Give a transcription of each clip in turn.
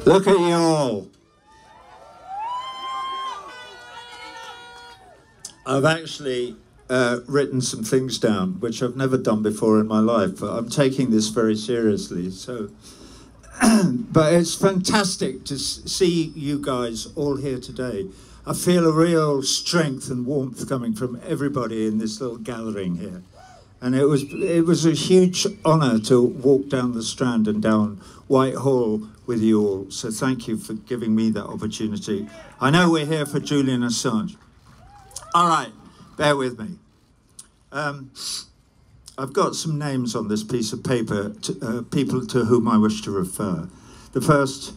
Look at you all. I've actually written some things down, which I've never done before in my life, but I'm taking this very seriously. So, but it's fantastic to see you guys all here today. I feel a real strength and warmth coming from everybody in this little gathering here. And it was a huge honour to walk down the Strand and down Whitehall with you all. So thank you for giving me that opportunity. I know we're here for Julian Assange. All right, bear with me. I've got some names on this piece of paper, people to whom I wish to refer. The first,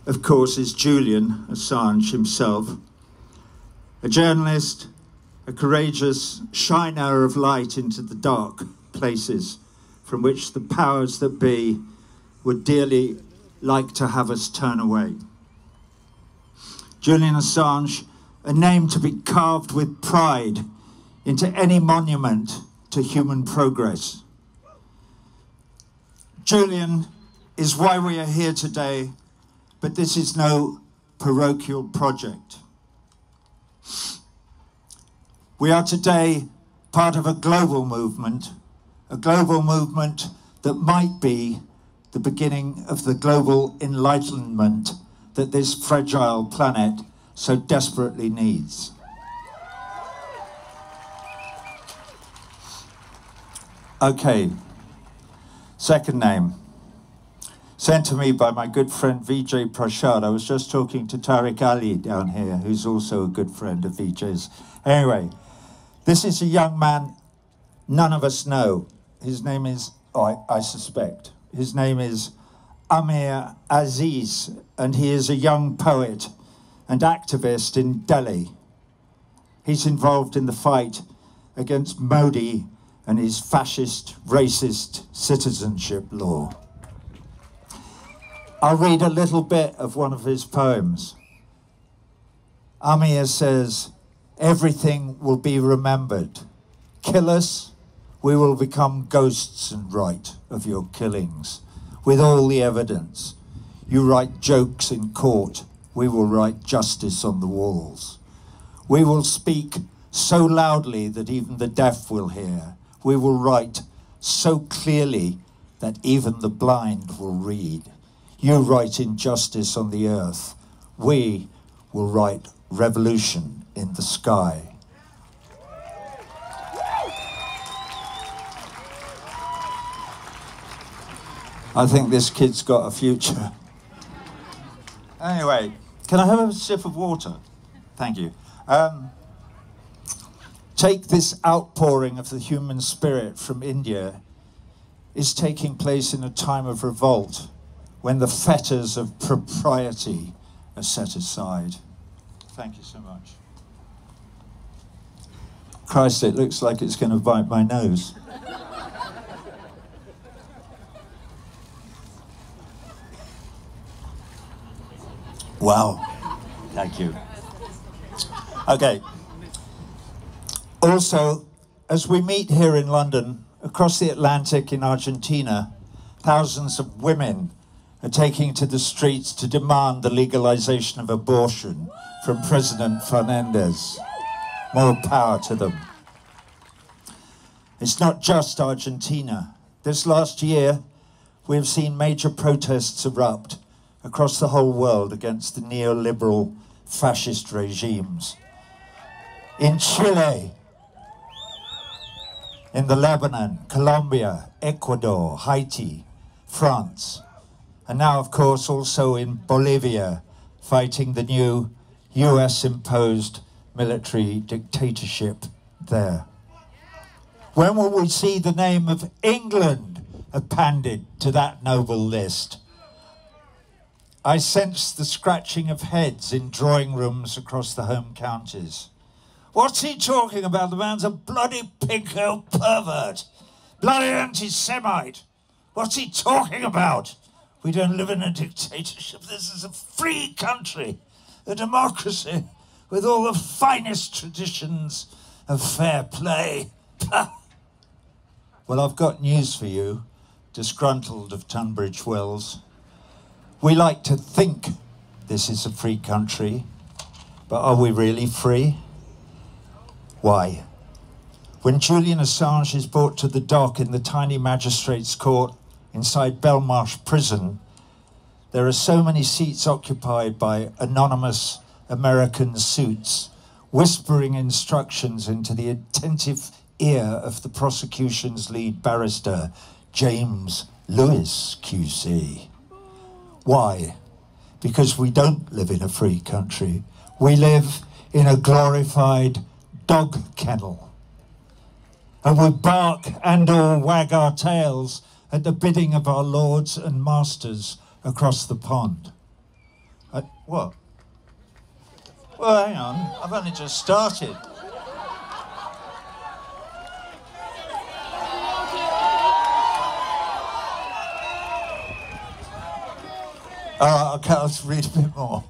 of course, is Julian Assange himself, a journalist, a courageous shiner of light into the dark places from which the powers that be would dearly like to have us turn away. Julian Assange, a name to be carved with pride into any monument to human progress. Julian is why we are here today, but this is no parochial project. We are today part of a global movement that might be the beginning of the global enlightenment that this fragile planet so desperately needs. Okay, second name, sent to me by my good friend Vijay Prashad. I was just talking to Tariq Ali down here, who's also a good friend of Vijay's. Anyway, this is a young man none of us know. His name is, I suspect, his name is Amir Aziz, and he is a young poet and activist in Delhi. He's involved in the fight against Modi and his fascist, racist citizenship law. I'll read a little bit of one of his poems. Amir says, "Everything will be remembered. Kill us, we will become ghosts and write of your killings with all the evidence. You write jokes in court, we will write justice on the walls. We will speak so loudly that even the deaf will hear. We will write so clearly that even the blind will read. You write injustice on the earth. We will write revolution in the sky." I think this kid's got a future. Anyway, can I have a sip of water? Thank you. Take this outpouring of the human spirit from India is taking place in a time of revolt when the fetters of propriety are set aside. Thank you so much. Christ, it looks like it's going to bite my nose. Wow, thank you. Okay. Also, as we meet here in London, across the Atlantic in Argentina, thousands of women are taking to the streets to demand the legalization of abortion from President Fernandez. More power to them. It's not just Argentina. This last year, we have seen major protests erupt across the whole world against the neoliberal fascist regimes. In Chile, in the Lebanon, Colombia, Ecuador, Haiti, France, and now, of course, also in Bolivia, fighting the new US-imposed military dictatorship there. When will we see the name of England appended to that noble list? I sense the scratching of heads in drawing rooms across the home counties. What's he talking about? The man's a bloody pinko pervert. Bloody anti-Semite. What's he talking about? We don't live in a dictatorship. This is a free country, a democracy with all the finest traditions of fair play. Well, I've got news for you, disgruntled of Tunbridge Wells. We like to think this is a free country, but are we really free? Why? When Julian Assange is brought to the dock in the tiny magistrate's court inside Belmarsh prison, there are so many seats occupied by anonymous American suits, whispering instructions into the attentive ear of the prosecution's lead barrister, James Lewis, QC. Why? Because we don't live in a free country. We live in a glorified dog kennel. And we bark and or wag our tails at the bidding of our lords and masters across the pond. What? Well, hang on, I've only just started. Okay, I'll read a bit more.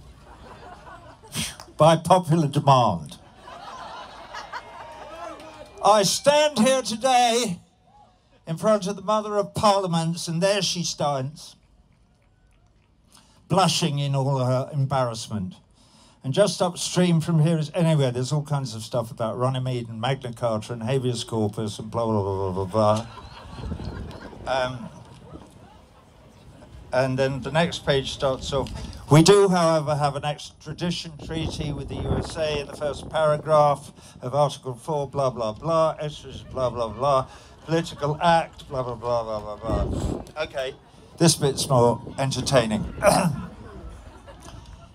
By popular demand. I stand here today in front of the Mother of Parliaments, and there she stands, blushing in all her embarrassment. And just upstream from here is, anyway, there's all kinds of stuff about Runnymede and Magna Carta and habeas corpus and blah, blah, blah, blah, blah, blah. And then the next page starts off. We do, however, have an extradition treaty with the USA in the first paragraph of Article 4, blah, blah, blah, extras, blah, blah, blah, political act, blah, blah, blah, blah, blah, blah. Okay, this bit's more entertaining.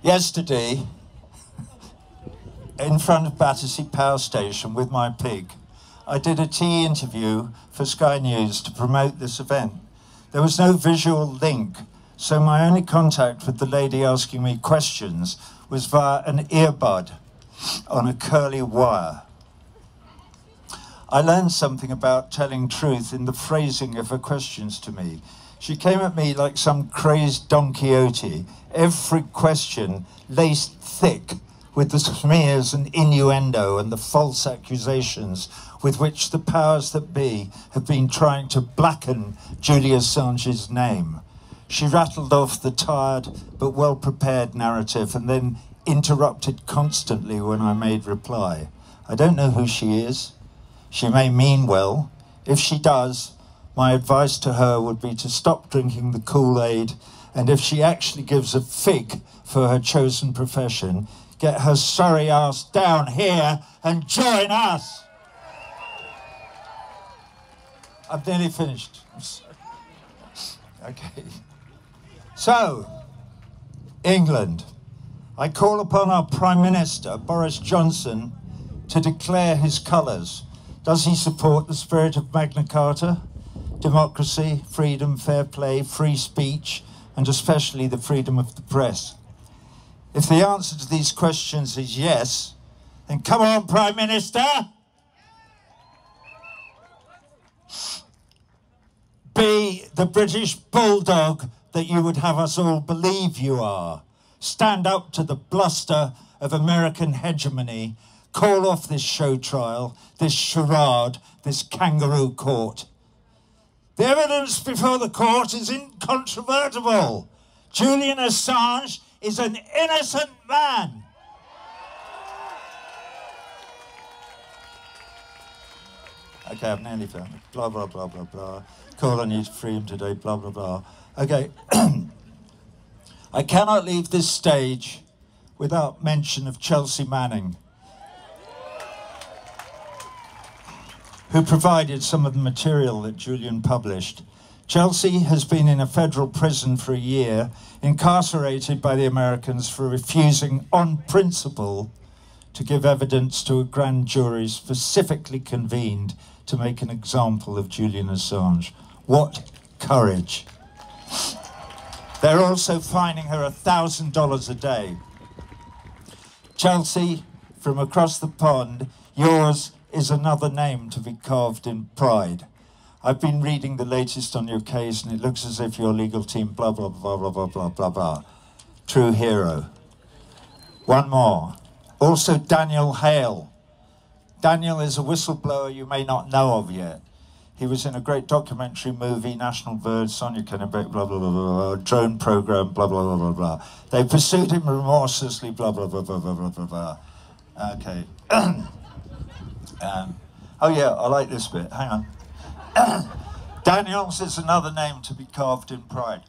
Yesterday, in front of Battersea Power Station with my pig, I did a tea interview for Sky News to promote this event. There was no visual link, so my only contact with the lady asking me questions was via an earbud on a curly wire. I learned something about telling truth in the phrasing of her questions to me. She came at me like some crazed Don Quixote, every question laced thick with the smears and innuendo and the false accusations with which the powers that be have been trying to blacken Julian Assange's name. She rattled off the tired but well-prepared narrative and then interrupted constantly when I made reply. I don't know who she is. She may mean well. If she does, my advice to her would be to stop drinking the Kool-Aid, and if she actually gives a fig for her chosen profession, get her sorry ass down here and join us. I've nearly finished. I'm sorry. Okay. So, England. I call upon our Prime Minister, Boris Johnson, to declare his colours. Does he support the spirit of Magna Carta? Democracy, freedom, fair play, free speech, and especially the freedom of the press? If the answer to these questions is yes, then come on, Prime Minister! Be the British bulldog that you would have us all believe you are. Stand up to the bluster of American hegemony. Call off this show trial, this charade, this kangaroo court. The evidence before the court is incontrovertible. Julian Assange is an innocent man. Okay, I've nearly found it. Blah, blah, blah, blah, blah. Call on you to free him today, blah, blah, blah. Okay. I cannot leave this stage without mention of Chelsea Manning, who provided some of the material that Julian published. Chelsea has been in a federal prison for a year, incarcerated by the Americans for refusing on principle to give evidence to a grand jury specifically convened to make an example of Julian Assange. What courage. They're also fining her $1,000 a day. Chelsea, from across the pond, yours is another name to be carved in pride. I've been reading the latest on your case, and it looks as if your legal team, blah, blah, blah, blah, blah, blah, blah, blah. True hero. One more. Also Daniel Hale. Daniel is a whistleblower you may not know of yet. He was in a great documentary movie, National Bird, Sonia Kennebec, blah, blah, blah, blah, blah, drone program, blah, blah, blah, blah, blah. They pursued him remorselessly, blah, blah, blah, blah, blah, blah, blah, blah. Okay. Oh yeah, I like this bit, hang on. Daniels is another name to be carved in pride.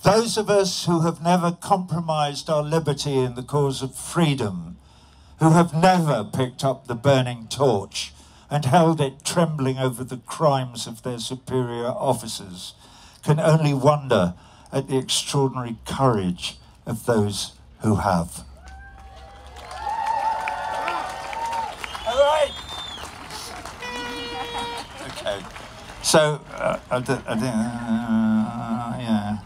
Those of us who have never compromised our liberty in the cause of freedom, who have never picked up the burning torch and held it trembling over the crimes of their superior officers, can only wonder at the extraordinary courage of those who have. All right. Okay. So, yeah.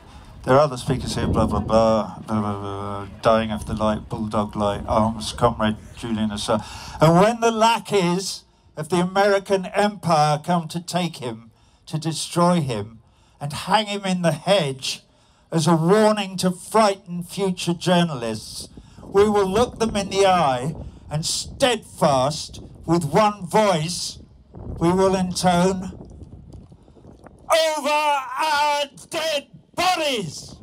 There are other speakers here, blah, blah, blah, blah, blah, blah, dying of the light, bulldog light, arms, comrade Julian Assange. And when the lackeys of the American empire come to take him, to destroy him, and hang him in the hedge as a warning to frighten future journalists, we will look them in the eye and steadfast, with one voice, we will intone, "Over our dead bodies!"